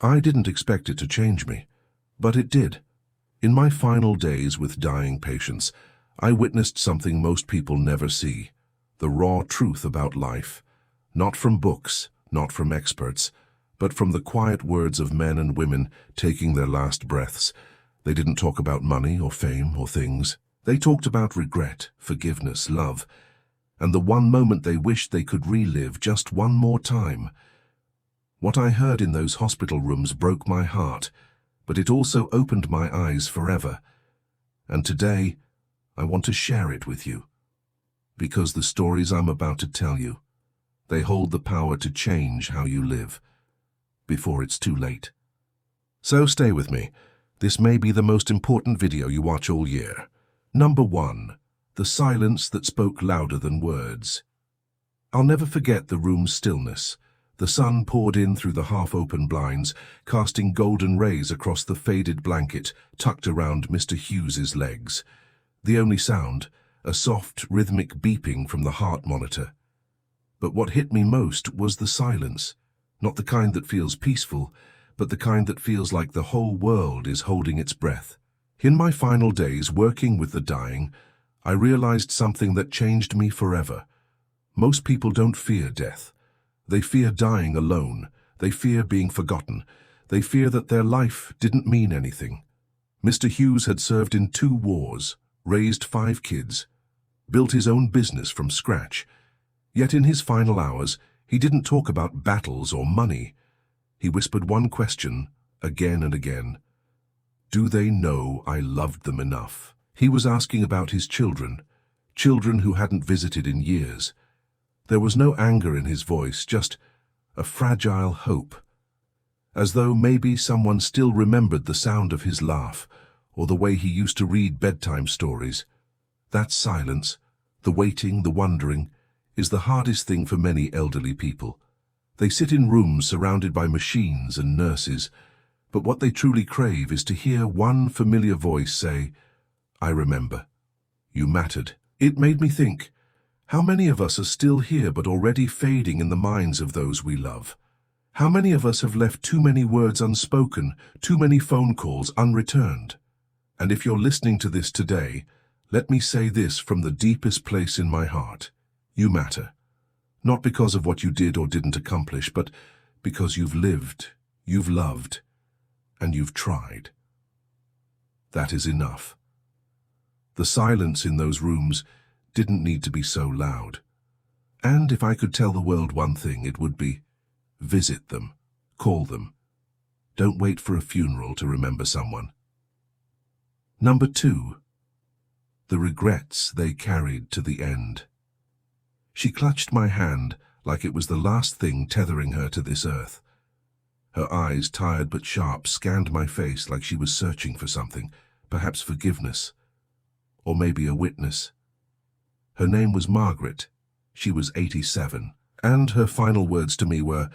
I didn't expect it to change me, but it did. In my final days with dying patients, I witnessed something most people never see, the raw truth about life, not from books, not from experts, but from the quiet words of men and women taking their last breaths. They didn't talk about money or fame or things. They talked about regret, forgiveness, love, and the one moment they wished they could relive just one more time. What I heard in those hospital rooms broke my heart, but it also opened my eyes forever. And today, I want to share it with you, because the stories I'm about to tell you, they hold the power to change how you live, before it's too late. So stay with me. This may be the most important video you watch all year. Number 1. The silence that spoke louder than words. I'll never forget the room's stillness. The sun poured in through the half-open blinds, casting golden rays across the faded blanket tucked around Mr. Hughes's legs. The only sound, a soft, rhythmic beeping from the heart monitor. But what hit me most was the silence. Not the kind that feels peaceful, but the kind that feels like the whole world is holding its breath. In my final days working with the dying, I realized something that changed me forever. Most people don't fear death. They fear dying alone. They fear being forgotten. They fear that their life didn't mean anything. Mr. Hughes had served in 2 wars, raised 5 kids, built his own business from scratch. Yet in his final hours, he didn't talk about battles or money. He whispered one question, again and again. Do they know I loved them enough? He was asking about his children, children who hadn't visited in years. There was no anger in his voice, just a fragile hope. As though maybe someone still remembered the sound of his laugh, or the way he used to read bedtime stories. That silence, the waiting, the wondering, is the hardest thing for many elderly people. They sit in rooms surrounded by machines and nurses, but what they truly crave is to hear one familiar voice say, I remember. You mattered. It made me think, how many of us are still here but already fading in the minds of those we love? How many of us have left too many words unspoken, too many phone calls unreturned? And if you're listening to this today, let me say this from the deepest place in my heart. You matter. Not because of what you did or didn't accomplish, but because you've lived, you've loved, and you've tried. That is enough. The silence in those rooms didn't need to be so loud. And if I could tell the world one thing, it would be, visit them, call them. Don't wait for a funeral to remember someone. Number 2. The regrets they carried to the end. She clutched my hand like it was the last thing tethering her to this earth. Her eyes, tired but sharp, scanned my face like she was searching for something, perhaps forgiveness, or maybe a witness. Her name was Margaret. She was 87, and her final words to me were,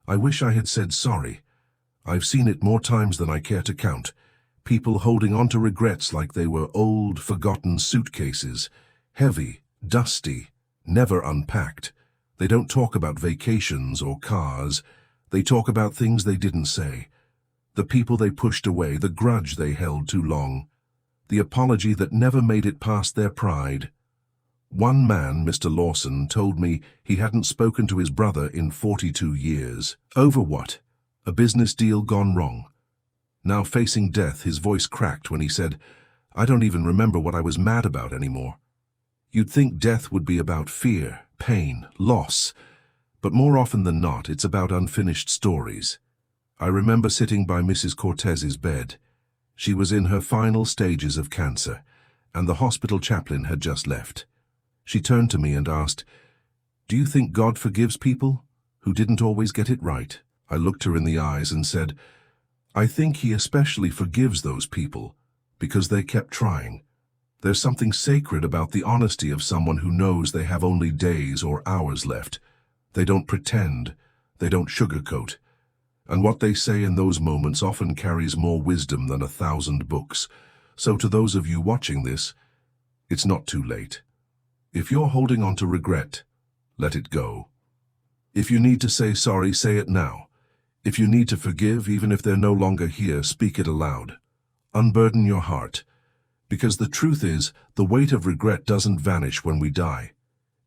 I wish I had said sorry. I've seen it more times than I care to count. People holding on to regrets like they were old, forgotten suitcases, heavy, dusty, never unpacked. They don't talk about vacations or cars. They talk about things they didn't say. The people they pushed away, the grudge they held too long, the apology that never made it past their pride. One man, Mr. Lawson, told me he hadn't spoken to his brother in 42 years. Over what? A business deal gone wrong. Now facing death, his voice cracked when he said, I don't even remember what I was mad about anymore. You'd think death would be about fear, pain, loss, but more often than not, it's about unfinished stories. I remember sitting by Mrs. Cortez's bed. She was in her final stages of cancer, and the hospital chaplain had just left. She turned to me and asked, Do you think God forgives people who didn't always get it right? I looked her in the eyes and said, I think he especially forgives those people because they kept trying. There's something sacred about the honesty of someone who knows they have only days or hours left. They don't pretend, they don't sugarcoat. And what they say in those moments often carries more wisdom than 1,000 books. So to those of you watching this, it's not too late. If you're holding on to regret, let it go. If you need to say sorry, say it now. If you need to forgive, even if they're no longer here, speak it aloud. Unburden your heart. Because the truth is, the weight of regret doesn't vanish when we die.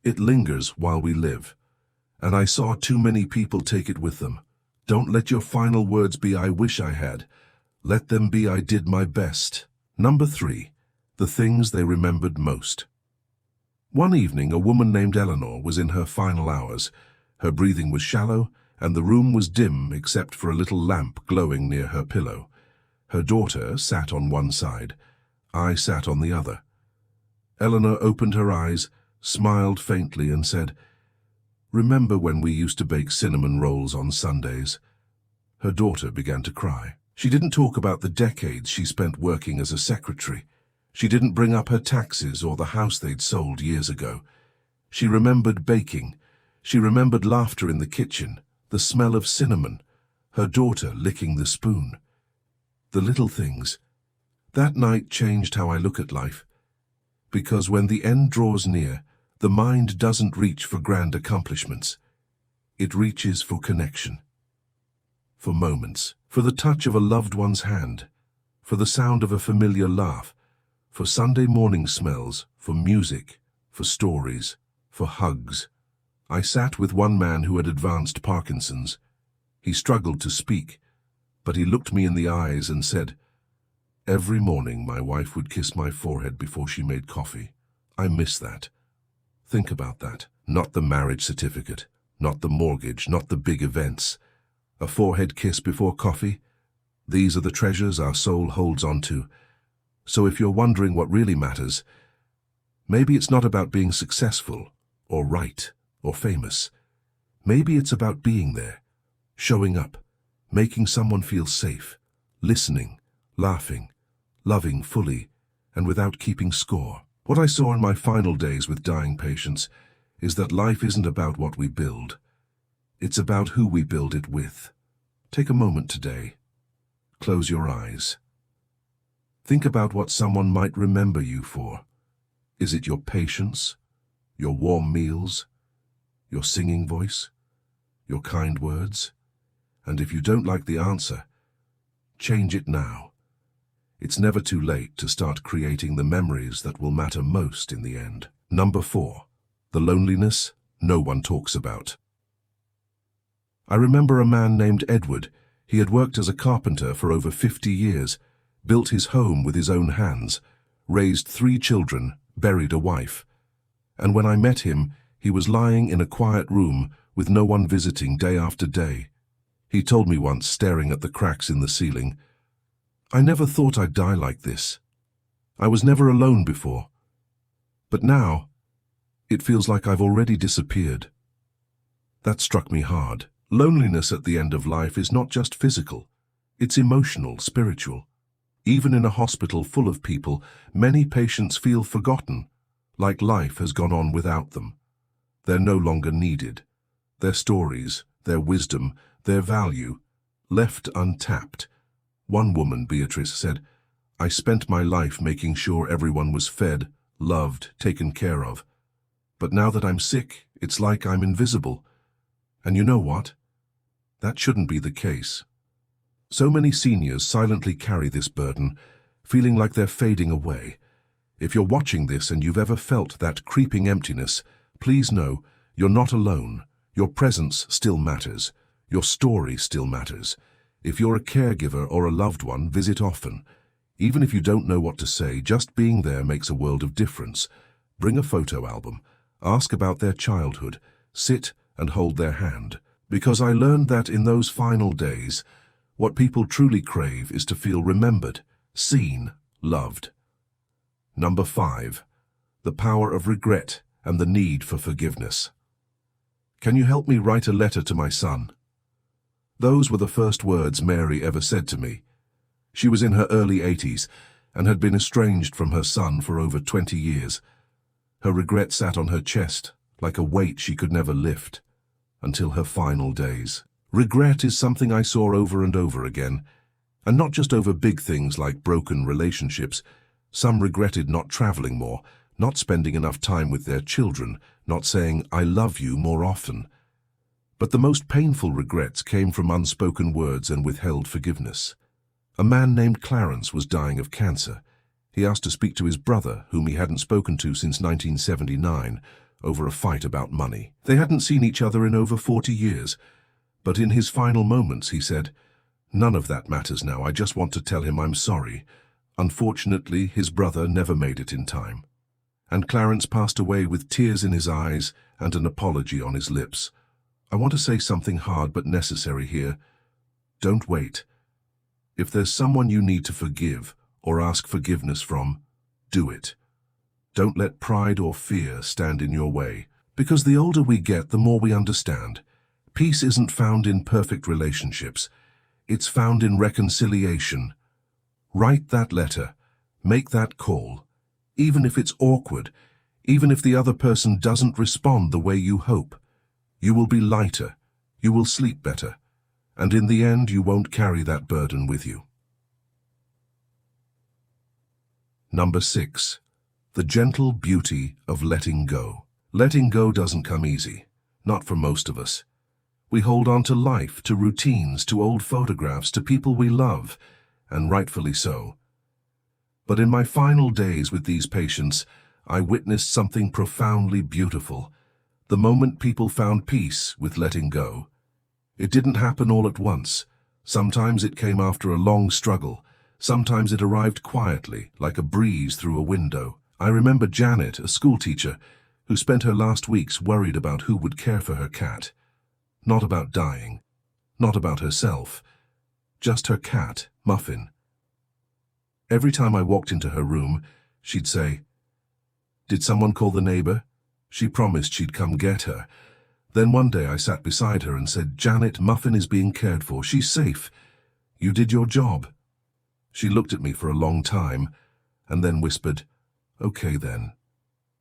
It lingers while we live. And I saw too many people take it with them. Don't let your final words be "I wish I had." Let them be "I did my best." Number 3. The things they remembered most. One evening, a woman named Eleanor was in her final hours. Her breathing was shallow, and the room was dim except for a little lamp glowing near her pillow. Her daughter sat on one side. I sat on the other. Eleanor opened her eyes, smiled faintly, and said, "Remember when we used to bake cinnamon rolls on Sundays?" Her daughter began to cry. She didn't talk about the decades she spent working as a secretary. She didn't bring up her taxes or the house they'd sold years ago. She remembered baking. She remembered laughter in the kitchen, the smell of cinnamon, her daughter licking the spoon. The little things. That night changed how I look at life. Because when the end draws near, the mind doesn't reach for grand accomplishments. It reaches for connection. For moments. For the touch of a loved one's hand. For the sound of a familiar laugh. For Sunday morning smells. For music. For stories. For hugs. I sat with one man who had advanced Parkinson's. He struggled to speak, but he looked me in the eyes and said, "Every morning my wife would kiss my forehead before she made coffee. I miss that." Think about that. Not the marriage certificate, not the mortgage, not the big events. A forehead kiss before coffee? These are the treasures our soul holds on to. So if you're wondering what really matters, maybe it's not about being successful, or right, or famous. Maybe it's about being there, showing up, making someone feel safe, listening, laughing, loving fully, and without keeping score. What I saw in my final days with dying patients is that life isn't about what we build. It's about who we build it with. Take a moment today. Close your eyes. Think about what someone might remember you for. Is it your patience, your warm meals, your singing voice, your kind words? And if you don't like the answer, change it now. It's never too late to start creating the memories that will matter most in the end. Number 4. The loneliness no one talks about. I remember a man named Edward. He had worked as a carpenter for over 50 years, built his home with his own hands, raised 3 children, buried a wife. And when I met him, he was lying in a quiet room with no one visiting day after day. He told me once, staring at the cracks in the ceiling, "I never thought I'd die like this. I was never alone before. But now, it feels like I've already disappeared." That struck me hard. Loneliness at the end of life is not just physical. It's emotional, spiritual. Even in a hospital full of people, many patients feel forgotten, like life has gone on without them. They're no longer needed. Their stories, their wisdom, their value, left untapped. One woman, Beatrice, said, "I spent my life making sure everyone was fed, loved, taken care of. But now that I'm sick, it's like I'm invisible. And you know what? That shouldn't be the case." So many seniors silently carry this burden, feeling like they're fading away. If you're watching this and you've ever felt that creeping emptiness, please know you're not alone. Your presence still matters. Your story still matters. If you're a caregiver or a loved one, visit often. Even if you don't know what to say, just being there makes a world of difference. Bring a photo album. Ask about their childhood. Sit and hold their hand. Because I learned that in those final days, what people truly crave is to feel remembered, seen, loved. Number 5. The power of regret and the need for forgiveness. "Can you help me write a letter to my son?" Those were the first words Mary ever said to me. She was in her early 80s and had been estranged from her son for over 20 years. Her regret sat on her chest like a weight she could never lift, until her final days. Regret is something I saw over and over again, and not just over big things like broken relationships. Some regretted not traveling more, not spending enough time with their children, not saying "I love you" more often. But the most painful regrets came from unspoken words and withheld forgiveness. A man named Clarence was dying of cancer. He asked to speak to his brother, whom he hadn't spoken to since 1979, over a fight about money. They hadn't seen each other in over 40 years, but in his final moments he said, "None of that matters now, I just want to tell him I'm sorry." Unfortunately, his brother never made it in time, and Clarence passed away with tears in his eyes and an apology on his lips. I want to say something hard but necessary here. Don't wait. If there's someone you need to forgive or ask forgiveness from, do it. Don't let pride or fear stand in your way, because the older we get, the more we understand. Peace isn't found in perfect relationships. It's found in reconciliation. Write that letter. Make that call. Even if it's awkward, even if the other person doesn't respond the way you hope, you will be lighter, you will sleep better, and in the end you won't carry that burden with you. Number 6. The gentle beauty of letting go. Letting go doesn't come easy, not for most of us. We hold on to life, to routines, to old photographs, to people we love, and rightfully so. But in my final days with these patients, I witnessed something profoundly beautiful. The moment people found peace with letting go. It didn't happen all at once. Sometimes it came after a long struggle. Sometimes it arrived quietly, like a breeze through a window. I remember Janet, a schoolteacher, who spent her last weeks worried about who would care for her cat. Not about dying, not about herself, just her cat, Muffin. Every time I walked into her room, she'd say, "Did someone call the neighbor?" She promised she'd come get her. Then one day I sat beside her and said, "Janet, Muffin is being cared for. She's safe. You did your job." She looked at me for a long time and then whispered, "Okay then,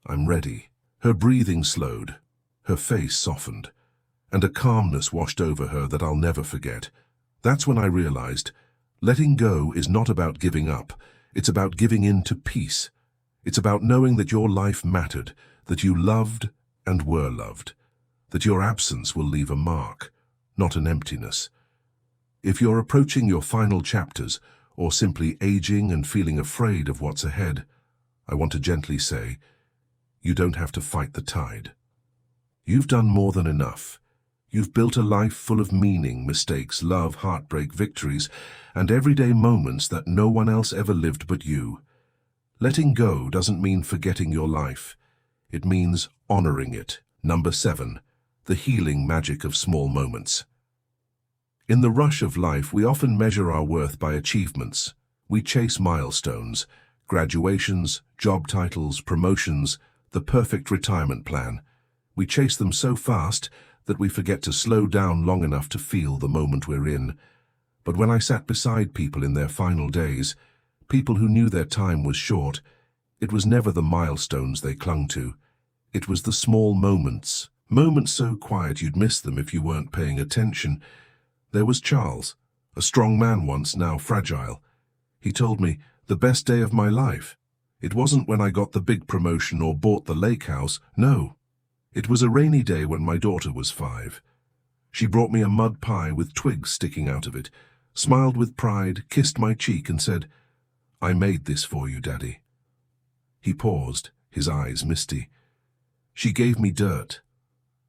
I'm ready." Her breathing slowed, her face softened, and a calmness washed over her that I'll never forget. That's when I realized, letting go is not about giving up. It's about giving in to peace. It's about knowing that your life mattered, that you loved and were loved, that your absence will leave a mark, not an emptiness. If you're approaching your final chapters, or simply aging and feeling afraid of what's ahead, I want to gently say, you don't have to fight the tide. You've done more than enough. You've built a life full of meaning, mistakes, love, heartbreak, victories, and everyday moments that no one else ever lived but you. Letting go doesn't mean forgetting your life. It means honoring it. Number 7. The healing magic of small moments. In the rush of life, we often measure our worth by achievements. We chase milestones, graduations, job titles, promotions, the perfect retirement plan. We chase them so fast that we forget to slow down long enough to feel the moment we're in. But when I sat beside people in their final days, people who knew their time was short, it was never the milestones they clung to. It was the small moments, moments so quiet you'd miss them if you weren't paying attention. There was Charles, a strong man once, now fragile. He told me, "The best day of my life. It wasn't when I got the big promotion or bought the lake house, no. It was a rainy day when my daughter was 5. She brought me a mud pie with twigs sticking out of it, smiled with pride, kissed my cheek and said, 'I made this for you, Daddy.'" He paused, his eyes misty. "She gave me dirt,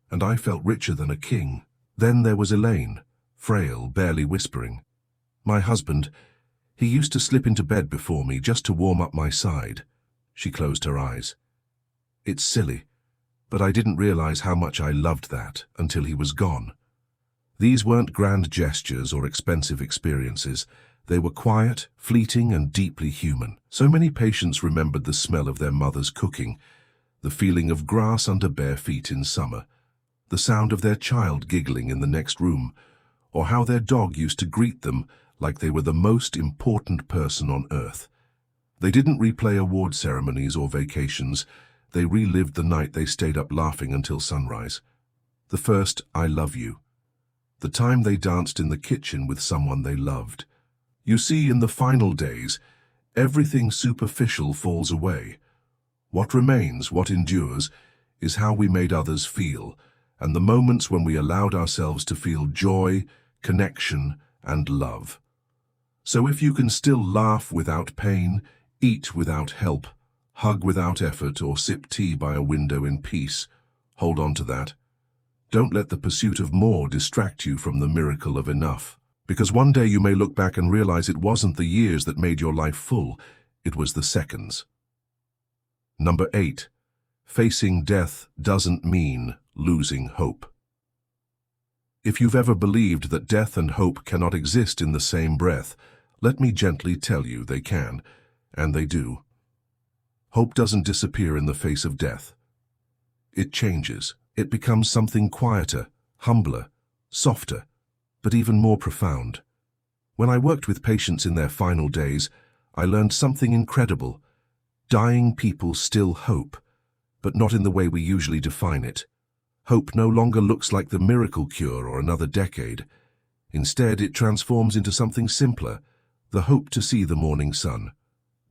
and I felt richer than a king." Then there was Elaine, frail, barely whispering. My husband, he used to slip into bed before me just to warm up my side. She closed her eyes. It's silly, but I didn't realize how much I loved that until he was gone. These weren't grand gestures or expensive experiences. They were quiet, fleeting, and deeply human. So many patients remembered the smell of their mother's cooking, the feeling of grass under bare feet in summer, the sound of their child giggling in the next room, or how their dog used to greet them like they were the most important person on earth. They didn't replay award ceremonies or vacations. They relived the night they stayed up laughing until sunrise. The first "I love you." The time they danced in the kitchen with someone they loved. You see, in the final days, everything superficial falls away. What remains, what endures, is how we made others feel, and the moments when we allowed ourselves to feel joy, connection, and love. So if you can still laugh without pain, eat without help, hug without effort, or sip tea by a window in peace, hold on to that. Don't let the pursuit of more distract you from the miracle of enough. Because one day you may look back and realize it wasn't the years that made your life full, it was the seconds. Number 8. Facing death doesn't mean losing hope. If you've ever believed that death and hope cannot exist in the same breath, let me gently tell you they can, and they do. Hope doesn't disappear in the face of death. It changes. It becomes something quieter, humbler, softer, but even more profound. When I worked with patients in their final days, I learned something incredible. Dying people still hope, but not in the way we usually define it. Hope no longer looks like the miracle cure or another decade. Instead, it transforms into something simpler, the hope to see the morning sun,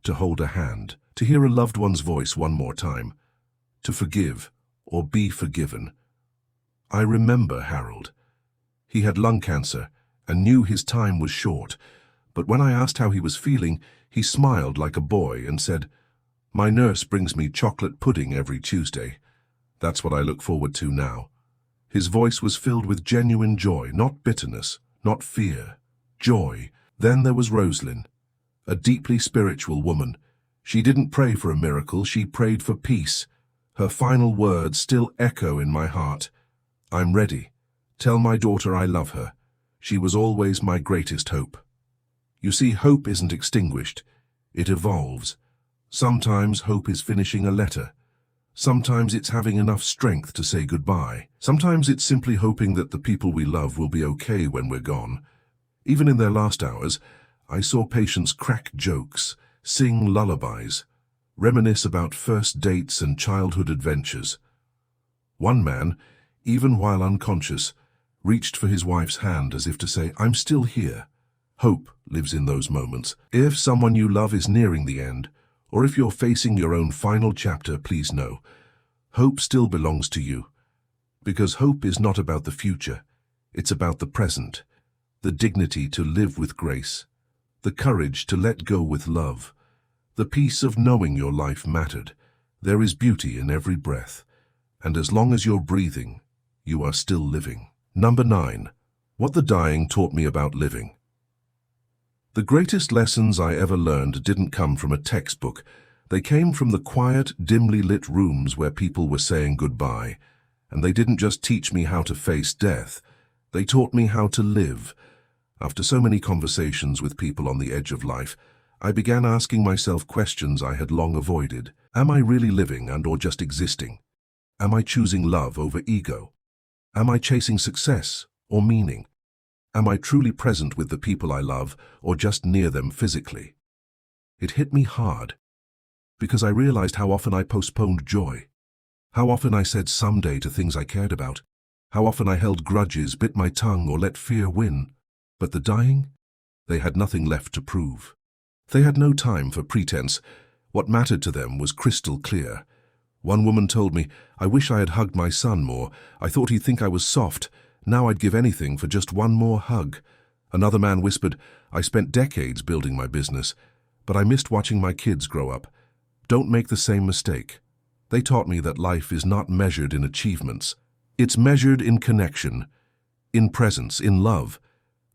to hold a hand, to hear a loved one's voice one more time, to forgive or be forgiven. I remember Harold. He had lung cancer and knew his time was short, but when I asked how he was feeling, he smiled like a boy and said, "My nurse brings me chocolate pudding every Tuesday. That's what I look forward to now." His voice was filled with genuine joy, not bitterness, not fear, joy. Then there was Rosalyn, a deeply spiritual woman. She didn't pray for a miracle, she prayed for peace. Her final words still echo in my heart. "I'm ready. Tell my daughter I love her. She was always my greatest hope." You see, hope isn't extinguished. It evolves. Sometimes hope is finishing a letter. Sometimes it's having enough strength to say goodbye. Sometimes it's simply hoping that the people we love will be okay when we're gone. Even in their last hours, I saw patients crack jokes, sing lullabies, reminisce about first dates and childhood adventures. One man, even while unconscious, reached for his wife's hand as if to say, "I'm still here." Hope lives in those moments. If someone you love is nearing the end, or if you're facing your own final chapter, please know, hope still belongs to you. Because hope is not about the future, it's about the present, the dignity to live with grace, the courage to let go with love, the peace of knowing your life mattered. There is beauty in every breath, and as long as you're breathing, you are still living. Number 9. What the dying taught me about living. The greatest lessons I ever learned didn't come from a textbook. They came from the quiet, dimly lit rooms where people were saying goodbye. And they didn't just teach me how to face death. They taught me how to live. After so many conversations with people on the edge of life, I began asking myself questions I had long avoided. Am I really living or just existing? Am I choosing love over ego? Am I chasing success or meaning? Am I truly present with the people I love or just near them physically? It hit me hard because I realized how often I postponed joy, how often I said someday to things I cared about, how often I held grudges, bit my tongue, or let fear win. But the dying? They had nothing left to prove. They had no time for pretense. What mattered to them was crystal clear. One woman told me, "I wish I had hugged my son more. I thought he'd think I was soft. Now I'd give anything for just one more hug." Another man whispered, "I spent decades building my business, but I missed watching my kids grow up." Don't make the same mistake. They taught me that life is not measured in achievements. It's measured in connection, in presence, in love.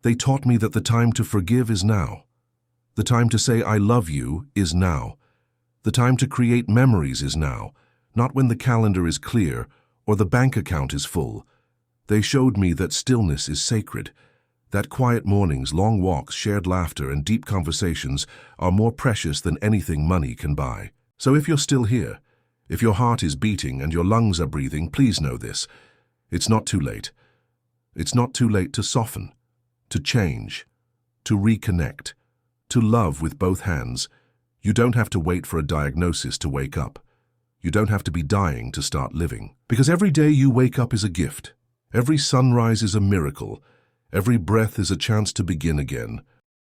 They taught me that the time to forgive is now. The time to say I love you is now. The time to create memories is now, not when the calendar is clear or the bank account is full. They showed me that stillness is sacred, that quiet mornings, long walks, shared laughter, and deep conversations are more precious than anything money can buy. So if you're still here, if your heart is beating and your lungs are breathing, please know this. It's not too late. It's not too late to soften, to change, to reconnect, to love with both hands. You don't have to wait for a diagnosis to wake up. You don't have to be dying to start living. Because every day you wake up is a gift. Every sunrise is a miracle. Every breath is a chance to begin again.